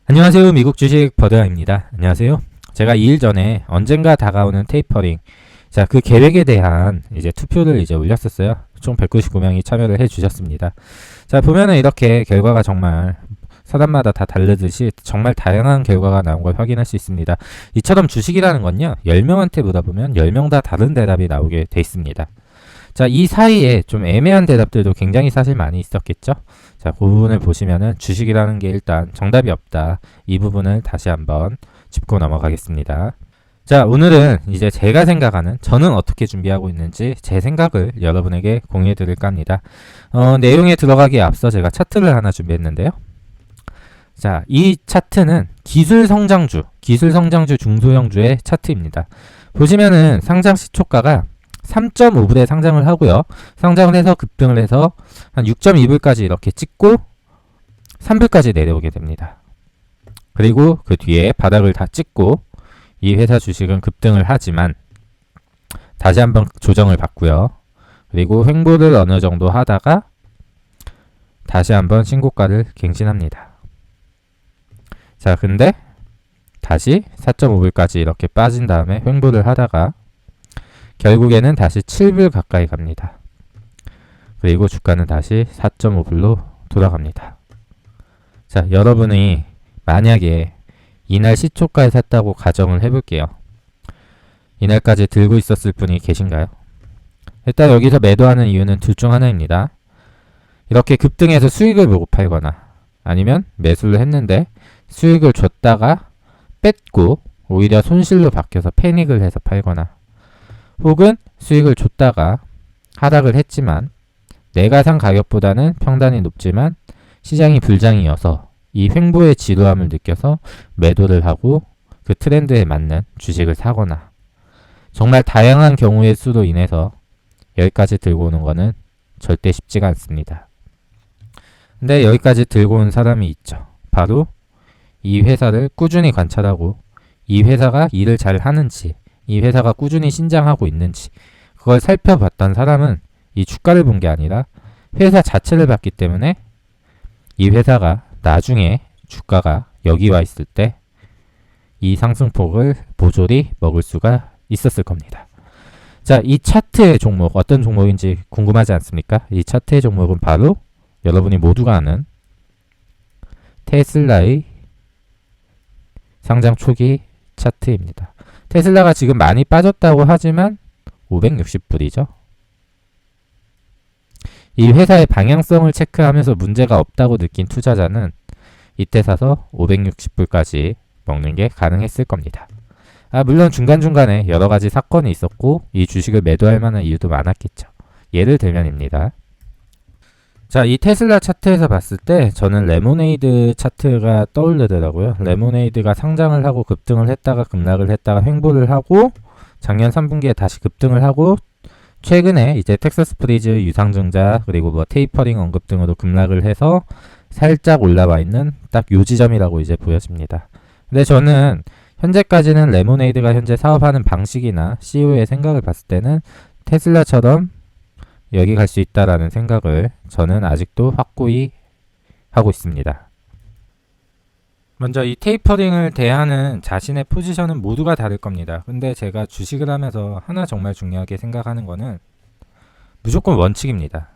안녕하세요. 미국 주식 버드입니다. 안녕하세요. 제가 2일 전에 언젠가 다가오는 테이퍼링, 자, 그 계획에 대한 이제 투표를 이제 올렸었어요. 총 199명이 참여를 해 주셨습니다. 자, 보면은 이렇게 결과가 정말 사람마다 다 다르듯이 정말 다양한 결과가 나온 걸 확인할 수 있습니다. 이처럼 주식이라는 건요, 10명한테 물어보면 10명 다 다른 대답이 나오게 돼 있습니다. 자, 이 사이에 좀 애매한 대답들도 굉장히 사실 많이 있었겠죠? 자, 그 부분을 보시면은 주식이라는 게 일단 정답이 없다. 이 부분을 다시 한번 짚고 넘어가겠습니다. 자, 오늘은 이제 제가 생각하는, 저는 어떻게 준비하고 있는지 제 생각을 여러분에게 공유해 드릴까 합니다. 내용에 들어가기에 앞서 제가 차트를 하나 준비했는데요. 자, 이 차트는 기술 성장주 중소형주의 차트입니다. 보시면은 상장 시초가가 3.5불에 상장을 하고요. 상장을 해서 급등을 해서 한 6.2불까지 이렇게 찍고 3불까지 내려오게 됩니다. 그리고 그 뒤에 바닥을 다 찍고 이 회사 주식은 급등을 하지만 다시 한번 조정을 받고요. 그리고 횡보를 어느 정도 하다가 다시 한번 신고가를 갱신합니다. 자, 근데 다시 4.5불까지 이렇게 빠진 다음에 횡보를 하다가 결국에는 다시 7불 가까이 갑니다. 그리고 주가는 다시 4.5불로 돌아갑니다. 자, 여러분이 만약에 이날 시초가에 샀다고 가정을 해볼게요. 이날까지 들고 있었을 분이 계신가요? 일단 여기서 매도하는 이유는 둘 중 하나입니다. 이렇게 급등해서 수익을 보고 팔거나 아니면 매수를 했는데 수익을 줬다가 뺐고 오히려 손실로 바뀌어서 패닉을 해서 팔거나 혹은 수익을 줬다가 하락을 했지만 내가 산 가격보다는 평단이 높지만 시장이 불장이어서 이 횡보의 지루함을 느껴서 매도를 하고 그 트렌드에 맞는 주식을 사거나 정말 다양한 경우의 수로 인해서 여기까지 들고 오는 것은 절대 쉽지가 않습니다. 근데 여기까지 들고 온 사람이 있죠. 바로 이 회사를 꾸준히 관찰하고 이 회사가 일을 잘 하는지 이 회사가 꾸준히 신장하고 있는지 그걸 살펴봤던 사람은 이 주가를 본 게 아니라 회사 자체를 봤기 때문에 이 회사가 나중에 주가가 여기 와 있을 때 이 상승폭을 모조리 먹을 수가 있었을 겁니다. 자, 이 차트의 종목 어떤 종목인지 궁금하지 않습니까? 이 차트의 종목은 바로 여러분이 모두가 아는 테슬라의 상장 초기 차트입니다. 테슬라가 지금 많이 빠졌다고 하지만 560불이죠. 이 회사의 방향성을 체크하면서 문제가 없다고 느낀 투자자는 이때 사서 560불까지 먹는 게 가능했을 겁니다. 물론 중간중간에 여러 가지 사건이 있었고 이 주식을 매도할 만한 이유도 많았겠죠. 예를 들면입니다. 자, 이 테슬라 차트에서 봤을 때 저는 레모네이드 차트가 떠오르더라고요. 레모네이드가 상장을 하고 급등을 했다가 급락을 했다가 횡보를 하고 작년 3분기에 다시 급등을 하고 최근에 이제 텍사스 프리즈 유상증자 그리고 뭐 테이퍼링 언급 등으로 급락을 해서 살짝 올라와 있는 딱 요 지점이라고 이제 보여집니다. 근데 저는 현재까지는 레모네이드가 현재 사업하는 방식이나 CEO의 생각을 봤을 때는 테슬라처럼 여기 갈 수 있다라는 생각을 저는 아직도 확고히 하고 있습니다. 먼저 이 테이퍼링을 대하는 자신의 포지션은 모두가 다를 겁니다. 근데 제가 주식을 하면서 하나 정말 중요하게 생각하는 거는 무조건 원칙입니다.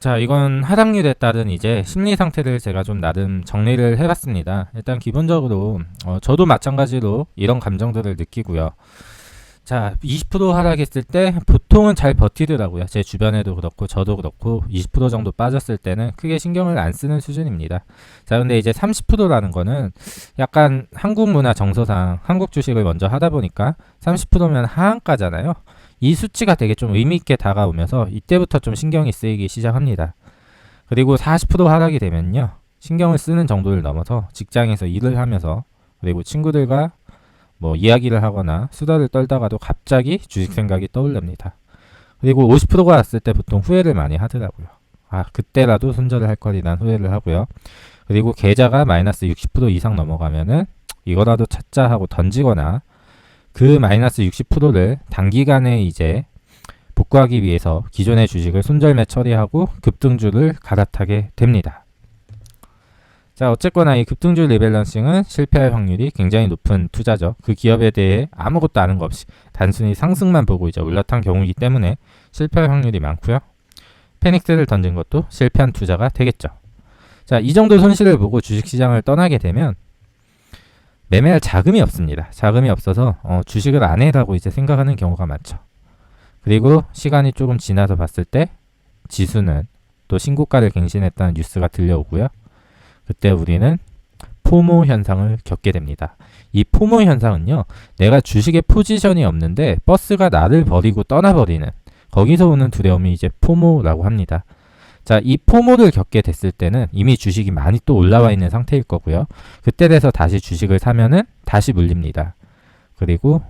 자, 이건 하락률에 따른 이제 심리 상태를 제가 좀 나름 정리를 해봤습니다. 일단 기본적으로 저도 마찬가지로 이런 감정들을 느끼고요. 자, 20% 하락했을 때 보통은 잘 버티더라고요. 제 주변에도 그렇고 저도 그렇고 20% 정도 빠졌을 때는 크게 신경을 안 쓰는 수준입니다. 자, 근데 이제 30%라는 거는 약간 한국 문화 정서상 한국 주식을 먼저 하다 보니까 30%면 하한가잖아요. 이 수치가 되게 좀 의미있게 다가오면서 이때부터 좀 신경이 쓰이기 시작합니다. 그리고 40% 하락이 되면요. 신경을 쓰는 정도를 넘어서 직장에서 일을 하면서 그리고 친구들과 뭐 이야기를 하거나 수다를 떨다가도 갑자기 주식 생각이 떠올릅니다. 그리고 50%가 왔을 때 보통 후회를 많이 하더라고요. 그때라도 손절을 할 거리란 후회를 하고요. 그리고 계좌가 마이너스 60% 이상 넘어가면은 이거라도 찾자 하고 던지거나 그 마이너스 60%를 단기간에 이제 복구하기 위해서 기존의 주식을 손절매 처리하고 급등주를 갈아타게 됩니다. 자, 어쨌거나 이 급등주 리밸런싱은 실패할 확률이 굉장히 높은 투자죠. 그 기업에 대해 아무것도 아는 거 없이 단순히 상승만 보고 이제 올라탄 경우이기 때문에 실패할 확률이 많고요. 페닉스를 던진 것도 실패한 투자가 되겠죠. 자, 이 정도 손실을 보고 주식시장을 떠나게 되면 매매할 자금이 없습니다. 자금이 없어서 주식을 안 해라고 이제 생각하는 경우가 많죠. 그리고 시간이 조금 지나서 봤을 때 지수는 또 신고가를 갱신했다는 뉴스가 들려오고요. 그때 우리는 포모 현상을 겪게 됩니다. 이 포모 현상은요, 내가 주식에 포지션이 없는데 버스가 나를 버리고 떠나버리는, 거기서 오는 두려움이 이제 포모라고 합니다. 자, 이 포모를 겪게 됐을 때는 이미 주식이 많이 또 올라와 있는 상태일 거고요. 그때 돼서 다시 주식을 사면은 다시 물립니다. 그리고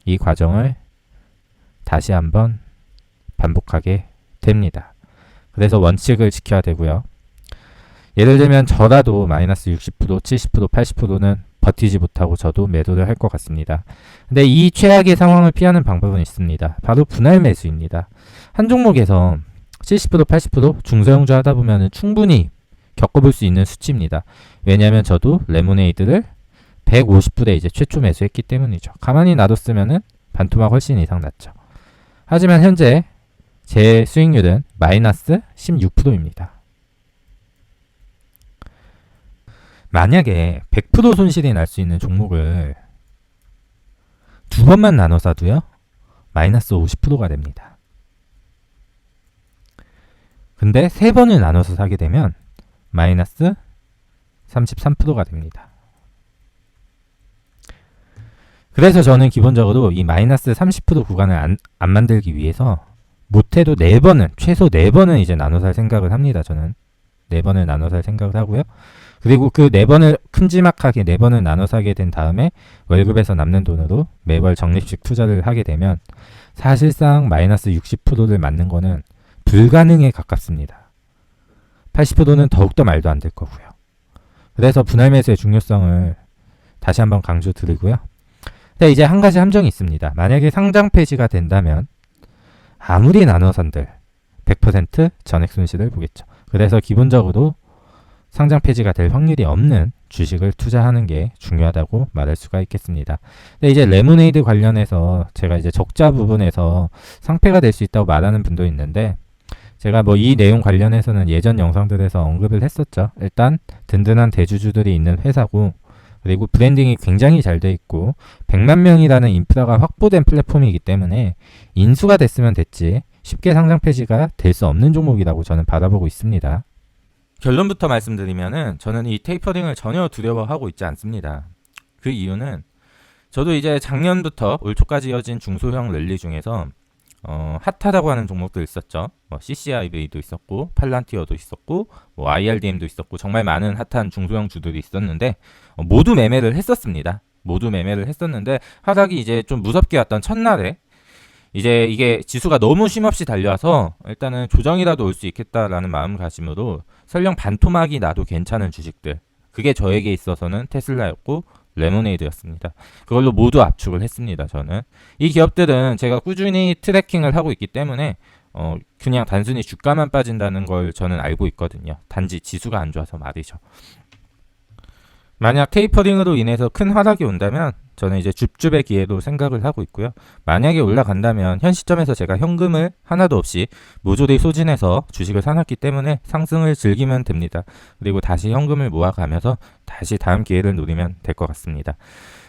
이 과정을 다시 한번 반복하게 됩니다. 그래서 원칙을 지켜야 되고요. 예를 들면 저라도 마이너스 60%, 70%, 80%는 버티지 못하고 저도 매도를 할 것 같습니다. 근데 이 최악의 상황을 피하는 방법은 있습니다. 바로 분할 매수입니다. 한 종목에서 70%, 80% 중소형주 하다 보면 충분히 겪어볼 수 있는 수치입니다. 왜냐하면 저도 레모네이드를 150불에 이제 최초 매수했기 때문이죠. 가만히 놔뒀으면 반토막 훨씬 이상 났죠. 하지만 현재 제 수익률은 마이너스 16%입니다. 만약에 100% 손실이 날 수 있는 종목을 두 번만 나눠 사도요, 마이너스 50%가 됩니다. 근데 세 번을 나눠서 사게 되면 마이너스 33%가 됩니다. 그래서 저는 기본적으로 이 마이너스 30% 구간을 안 만들기 위해서 못해도 최소 4번은 이제 나눠 살 생각을 합니다. 저는 4번을 나눠 살 생각을 하고요. 그리고 그 4번을 큼지막하게 4번을 나눠 사게 된 다음에 월급에서 남는 돈으로 매월 적립식 투자를 하게 되면 사실상 마이너스 60%를 맞는 거는 불가능에 가깝습니다. 80%는 더욱더 말도 안 될 거고요. 그래서 분할 매수의 중요성을 다시 한번 강조드리고요. 근데 이제 한 가지 함정이 있습니다. 만약에 상장 폐지가 된다면 아무리 나눠 산들 100% 전액 손실을 보겠죠. 그래서 기본적으로 상장 폐지가 될 확률이 없는 주식을 투자하는 게 중요하다고 말할 수가 있겠습니다. 근데 이제 레모네이드 관련해서 제가 이제 적자 부분에서 상폐가 될 수 있다고 말하는 분도 있는데, 제가 뭐 이 내용 관련해서는 예전 영상들에서 언급을 했었죠. 일단 든든한 대주주들이 있는 회사고, 그리고 브랜딩이 굉장히 잘 돼 있고 100만 명이라는 인프라가 확보된 플랫폼이기 때문에 인수가 됐으면 됐지 쉽게 상장 폐지가 될 수 없는 종목이라고 저는 바라보고 있습니다. 결론부터 말씀드리면은 저는 이 테이퍼링을 전혀 두려워하고 있지 않습니다. 그 이유는 저도 이제 작년부터 올 초까지 이어진 중소형 랠리 중에서 핫하다고 하는 종목도 있었죠. CCIV도 있었고 팔란티어도 있었고 IRDM도 있었고 정말 많은 핫한 중소형 주들이 있었는데 모두 매매를 했었습니다. 모두 매매를 했었는데 하락이 이제 좀 무섭게 왔던 첫날에 이제 이게 지수가 너무 쉼없이 달려와서 일단은 조정이라도 올 수 있겠다라는 마음가짐으로 설령 반토막이 나도 괜찮은 주식들, 그게 저에게 있어서는 테슬라였고 레모네이드였습니다. 그걸로 모두 압축을 했습니다. 저는 이 기업들은 제가 꾸준히 트래킹을 하고 있기 때문에 그냥 단순히 주가만 빠진다는 걸 저는 알고 있거든요. 단지 지수가 안 좋아서 말이죠. 만약 테이퍼링으로 인해서 큰 하락이 온다면 저는 이제 줍줍의 기회로 생각을 하고 있고요. 만약에 올라간다면 현 시점에서 제가 현금을 하나도 없이 모조리 소진해서 주식을 사놨기 때문에 상승을 즐기면 됩니다. 그리고 다시 현금을 모아가면서 다시 다음 기회를 노리면 될 것 같습니다.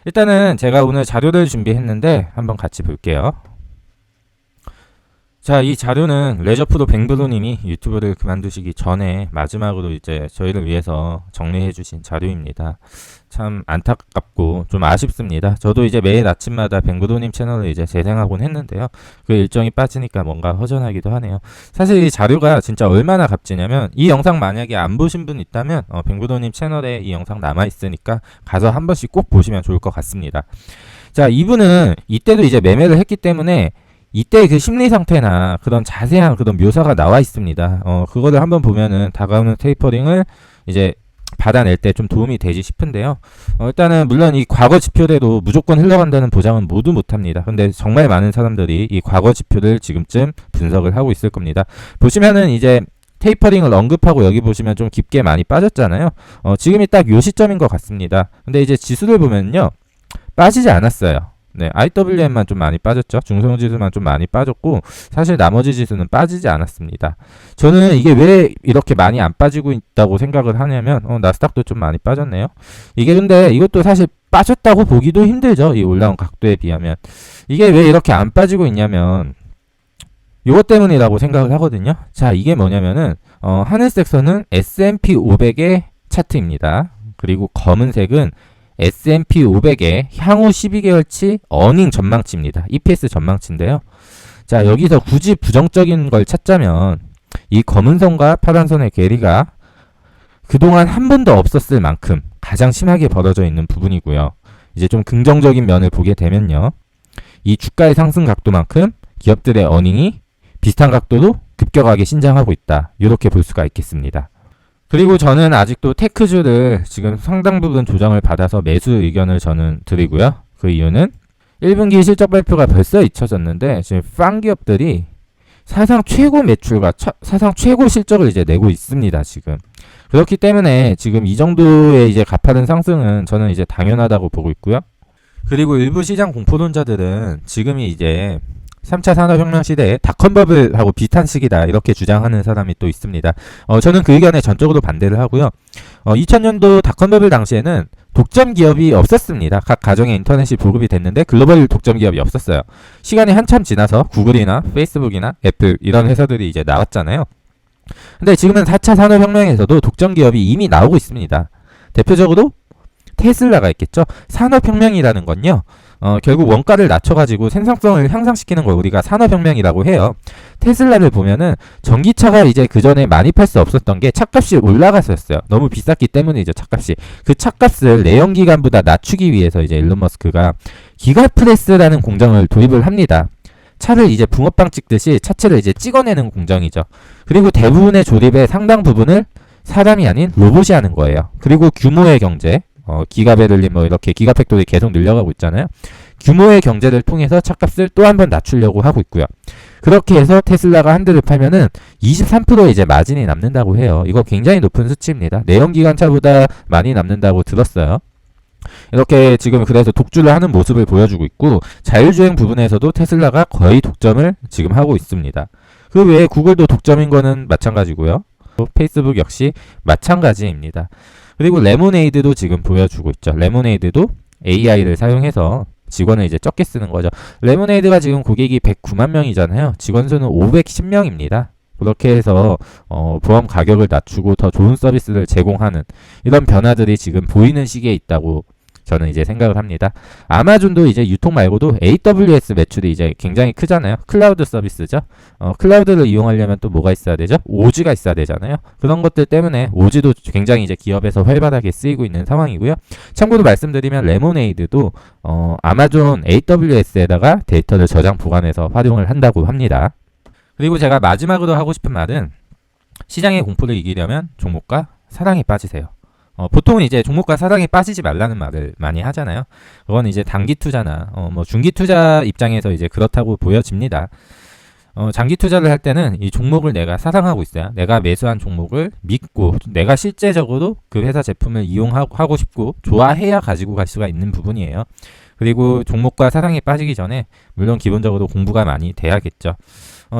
일단은 제가 오늘 자료를 준비했는데 한번 같이 볼게요. 자, 이 자료는 레저프로 뱅브로님이 유튜브를 그만두시기 전에 마지막으로 이제 저희를 위해서 정리해 주신 자료입니다. 참 안타깝고 좀 아쉽습니다. 저도 이제 매일 아침마다 뱅브로님 채널을 이제 재생하곤 했는데요. 그 일정이 빠지니까 뭔가 허전하기도 하네요. 사실 이 자료가 진짜 얼마나 값지냐면, 이 영상 만약에 안 보신 분 있다면 뱅브로님 채널에 이 영상 남아있으니까 가서 한 번씩 꼭 보시면 좋을 것 같습니다. 자, 이분은 이때도 이제 매매를 했기 때문에 이때 그 심리 상태나 그런 자세한 그런 묘사가 나와 있습니다. 그거를 한번 보면은 다가오는 테이퍼링을 이제 받아낼 때 좀 도움이 되지 싶은데요. 일단은 물론 이 과거 지표대로 무조건 흘러간다는 보장은 모두 못합니다. 근데 정말 많은 사람들이 이 과거 지표를 지금쯤 분석을 하고 있을 겁니다. 보시면은 이제 테이퍼링을 언급하고 여기 보시면 좀 깊게 많이 빠졌잖아요. 지금이 딱 요 시점인 것 같습니다. 근데 이제 지수를 보면요, 빠지지 않았어요. 네, IWM만 좀 많이 빠졌죠. 중성지수만 좀 많이 빠졌고 사실 나머지 지수는 빠지지 않았습니다. 저는 이게 왜 이렇게 많이 안 빠지고 있다고 생각을 하냐면 나스닥도 좀 많이 빠졌네요. 이게 근데 이것도 사실 빠졌다고 보기도 힘들죠. 이 올라온 각도에 비하면. 이게 왜 이렇게 안 빠지고 있냐면 이것 때문이라고 생각을 하거든요. 자, 이게 뭐냐면은 하늘색 선은 S&P 500의 차트입니다. 그리고 검은색은 S&P 500의 향후 12개월치 어닝 전망치입니다. EPS 전망치인데요. 자, 여기서 굳이 부정적인 걸 찾자면 이 검은 선과 파란 선의 괴리가 그동안 한 번도 없었을 만큼 가장 심하게 벌어져 있는 부분이고요. 이제 좀 긍정적인 면을 보게 되면요, 이 주가의 상승 각도만큼 기업들의 어닝이 비슷한 각도로 급격하게 신장하고 있다. 이렇게 볼 수가 있겠습니다. 그리고 저는 아직도 테크주를 지금 상당 부분 조정을 받아서 매수 의견을 저는 드리고요. 그 이유는 1분기 실적 발표가 벌써 잊혀졌는데 지금 팡 기업들이 사상 최고 매출과 사상 최고 실적을 이제 내고 있습니다, 지금. 그렇기 때문에 지금 이 정도의 이제 가파른 상승은 저는 이제 당연하다고 보고 있고요. 그리고 일부 시장 공포론자들은 지금이 이제 3차 산업혁명 시대에 닷컴버블하고 비슷한 시기다 이렇게 주장하는 사람이 또 있습니다. 저는 그 의견에 전적으로 반대를 하고요. 2000년도 닷컴버블 당시에는 독점 기업이 없었습니다. 각 가정에 인터넷이 보급이 됐는데 글로벌 독점 기업이 없었어요. 시간이 한참 지나서 구글이나 페이스북이나 애플 이런 회사들이 이제 나왔잖아요. 근데 지금은 4차 산업혁명에서도 독점 기업이 이미 나오고 있습니다. 대표적으로 테슬라가 있겠죠. 산업혁명이라는 건요, 결국 원가를 낮춰가지고 생산성을 향상시키는 걸 우리가 산업혁명이라고 해요. 테슬라를 보면은 전기차가 이제 그 전에 많이 팔 수 없었던 게 차값이 올라갔었어요. 너무 비쌌기 때문이죠, 차값이. 그 차값을 내연기관보다 낮추기 위해서 이제 일론 머스크가 기가프레스라는 공정을 도입을 합니다. 차를 이제 붕어빵 찍듯이 차체를 이제 찍어내는 공정이죠. 그리고 대부분의 조립의 상당 부분을 사람이 아닌 로봇이 하는 거예요. 그리고 규모의 경제, 기가베를린 뭐 이렇게 기가팩토리 계속 늘려가고 있잖아요. 규모의 경제를 통해서 차값을 또 한 번 낮추려고 하고 있고요. 그렇게 해서 테슬라가 한 대를 팔면은 23% 이제 마진이 남는다고 해요. 이거 굉장히 높은 수치입니다. 내연기관차보다 많이 남는다고 들었어요. 이렇게 지금 그래서 독주를 하는 모습을 보여주고 있고, 자율주행 부분에서도 테슬라가 거의 독점을 지금 하고 있습니다. 그 외에 구글도 독점인 거는 마찬가지고요. 페이스북 역시 마찬가지입니다. 그리고 레모네이드도 지금 보여주고 있죠. 레모네이드도 AI를 사용해서 직원을 이제 적게 쓰는 거죠. 레모네이드가 지금 고객이 109만 명이잖아요. 직원 수는 510명입니다. 그렇게 해서 보험 가격을 낮추고 더 좋은 서비스를 제공하는 이런 변화들이 지금 보이는 시기에 있다고 저는 이제 생각을 합니다. 아마존도 이제 유통 말고도 AWS 매출이 이제 굉장히 크잖아요. 클라우드 서비스죠. 클라우드를 이용하려면 또 뭐가 있어야 되죠? 오지가 있어야 되잖아요. 그런 것들 때문에 오지도 굉장히 이제 기업에서 활발하게 쓰이고 있는 상황이고요. 참고로 말씀드리면 레모네이드도 아마존 AWS에다가 데이터를 저장 보관해서 활용을 한다고 합니다. 그리고 제가 마지막으로 하고 싶은 말은, 시장의 공포를 이기려면 종목과 사랑에 빠지세요. 보통은 이제 종목과 사랑에 빠지지 말라는 말을 많이 하잖아요. 그건 이제 단기 투자나 뭐 중기 투자 입장에서 이제 그렇다고 보여집니다. 장기 투자를 할 때는 이 종목을 내가 사랑하고 있어야, 내가 매수한 종목을 믿고 내가 실제적으로 그 회사 제품을 이용하고 싶고 좋아해야 가지고 갈 수가 있는 부분이에요. 그리고 종목과 사랑에 빠지기 전에 물론 기본적으로 공부가 많이 돼야겠죠.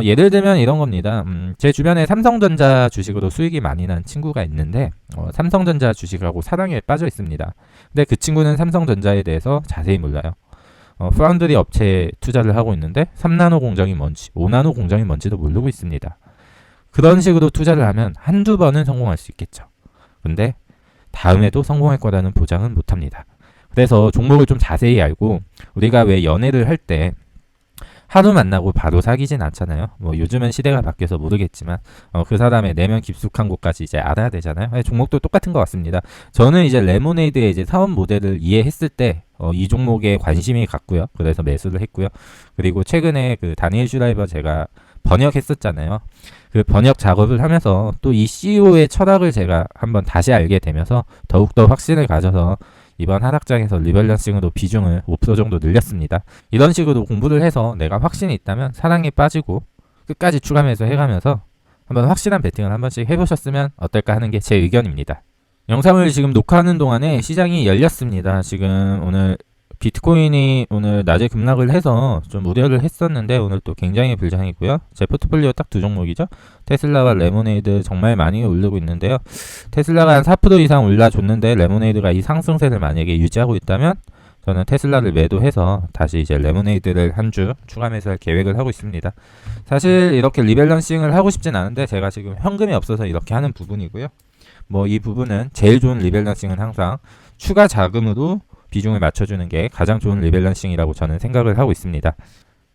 예를 들면 이런 겁니다. 제 주변에 삼성전자 주식으로 수익이 많이 난 친구가 있는데 삼성전자 주식하고 사랑에 빠져 있습니다. 근데 그 친구는 삼성전자에 대해서 자세히 몰라요. 파운드리 업체에 투자를 하고 있는데 3나노 공정이 뭔지 5나노 공정이 뭔지도 모르고 있습니다. 그런 식으로 투자를 하면 한두 번은 성공할 수 있겠죠. 근데 다음에도 성공할 거라는 보장은 못합니다. 그래서 종목을 좀 자세히 알고, 우리가 왜 연애를 할 때 하루 만나고 바로 사귀진 않잖아요. 뭐 요즘은 시대가 바뀌어서 모르겠지만 그 사람의 내면 깊숙한 곳까지 이제 알아야 되잖아요. 종목도 똑같은 것 같습니다. 저는 이제 레모네이드의 이제 사업 모델을 이해했을 때 이 종목에 관심이 갔고요. 그래서 매수를 했고요. 그리고 최근에 그 다니엘 슈라이버 제가 번역했었잖아요. 그 번역 작업을 하면서 또 이 CEO의 철학을 제가 한번 다시 알게 되면서 더욱더 확신을 가져서 이번 하락장에서 리밸런싱으로 비중을 5% 정도 늘렸습니다. 이런 식으로 공부를 해서 내가 확신이 있다면 사랑에 빠지고 끝까지 추가 매수해가면서 한번 확실한 베팅을 한 번씩 해보셨으면 어떨까 하는 게 제 의견입니다. 영상을 지금 녹화하는 동안에 시장이 열렸습니다. 지금 오늘 비트코인이 오늘 낮에 급락을 해서 좀 우려를 했었는데 오늘 또 굉장히 불장이고요. 제 포트폴리오 딱 두 종목이죠. 테슬라와 레모네이드 정말 많이 오르고 있는데요. 테슬라가 한 4% 이상 올라줬는데 레모네이드가 이 상승세를 만약에 유지하고 있다면 저는 테슬라를 매도해서 다시 이제 레모네이드를 한 주 추가 매수할 계획을 하고 있습니다. 사실 이렇게 리밸런싱을 하고 싶진 않은데 제가 지금 현금이 없어서 이렇게 하는 부분이고요. 뭐 이 부분은 제일 좋은 리밸런싱은 항상 추가 자금으로 비중을 맞춰주는 게 가장 좋은 리밸런싱이라고 저는 생각을 하고 있습니다.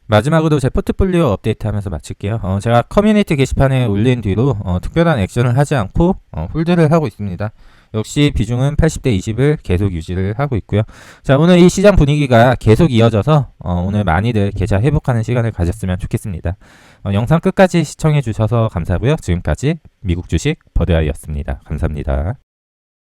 마지막으로 제 포트폴리오 업데이트 하면서 마칠게요. 제가 커뮤니티 게시판에 올린 뒤로 특별한 액션을 하지 않고 홀드를 하고 있습니다. 역시 비중은 80대 20을 계속 유지를 하고 있고요. 자, 오늘 이 시장 분위기가 계속 이어져서 오늘 많이들 계좌 회복하는 시간을 가졌으면 좋겠습니다. 영상 끝까지 시청해 주셔서 감사하고요. 지금까지 미국 주식 버드아이였습니다. 감사합니다.